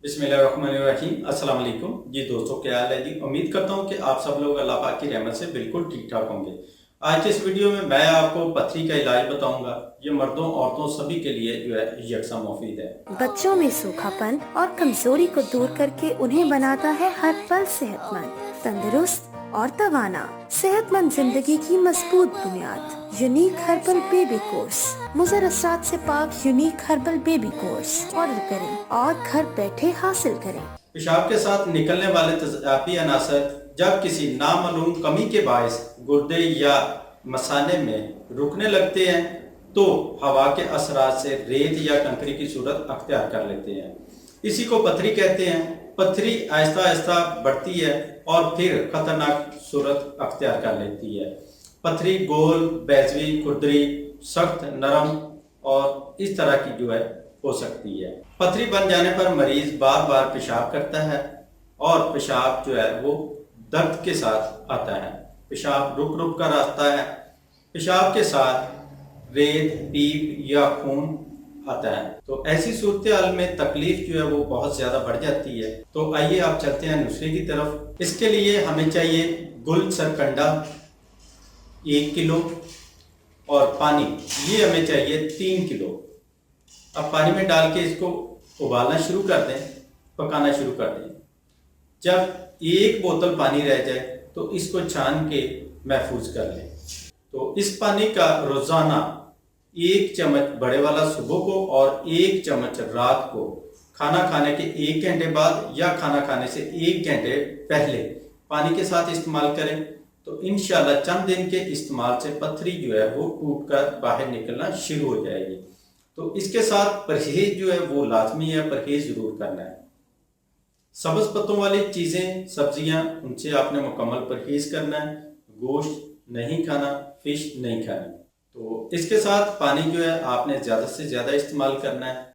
बिस्मिल्लाहिर्रहमानिर्रहीम। अस्सलाम वालेकुम जी दोस्तों, क्या हाल है जी। उम्मीद करता हूँ कि आप सब लोग अल्लाह पाक की रहमत से बिल्कुल ठीक ठाक होंगे। आज के इस वीडियो में मैं आपको पथरी का इलाज बताऊंगा। ये मर्दों औरतों सभी के लिए जो है यकसा मुफीद है। बच्चों में सूखापन और कमजोरी को दूर करके उन्हें बनाता है हर पल सेहतमंद, तंदुरुस्त और तवाना। सेहतमंद जिंदगी की मजबूत बुनियाद। Unique herbal baby course. मुज़र असरात से पाक unique herbal baby course order करें और घर बैठे हासिल करें। पेशाब के साथ निकलने वाले तेजाबी अनासर जब किसी नामालूम कमी के बायस गुर्दे या मसाने में रुकने लगते हैं तो हवा के असरात से रेत या कंकरी की सूरत अख्तियार कर लेते हैं। इसी को पथरी कहते हैं। पथरी आहिस्ता आहिस्ता बढ़ती है और फिर खतरनाक सूरत अख्तियार कर लेती है। पथरी गोल, बैजवी, खुरदरी, सख्त, नरम और इस तरह की जो है हो सकती है। पथरी बन जाने पर मरीज बार बार पेशाब करता है और पेशाब जो है वो दर्द के साथ आता है। पेशाब रुक रुक कर आता है। पेशाब के साथ रेत, पीप या खून आता है। तो ऐसी सूरत हाल में तकलीफ जो है वो बहुत ज्यादा बढ़ जाती है। तो आइए आप चलते हैं नुस्खे की तरफ। इसके लिए हमें चाहिए गुल सरकंडा 1 किलो और पानी ये हमें चाहिए 3 किलो। अब पानी में डाल के इसको उबालना शुरू कर दें, पकाना शुरू कर दें। जब 1 बोतल पानी रह जाए तो इसको छान के महफूज कर लें। तो इस पानी का रोज़ाना 1 चम्मच बड़े वाला सुबह को और 1 चम्मच रात को खाना खाने के 1 घंटे बाद या खाना खाने से 1 घंटे पहले पानी के साथ इस्तेमाल करें। तो इंशाल्लाह चंद दिन के इस्तेमाल से पथरी जो है वो टूट कर बाहर निकलना शुरू हो जाएगी। तो इसके साथ परहेज जो है वो लाजमी है, परहेज जरूर करना है। सब्ज पत्तों वाली चीज़ें, सब्जियां, उनसे आपने मुकम्मल परहेज करना है। गोश्त नहीं खाना, फिश नहीं खानी। तो इसके साथ पानी जो है आपने ज़्यादा से ज़्यादा इस्तेमाल करना है।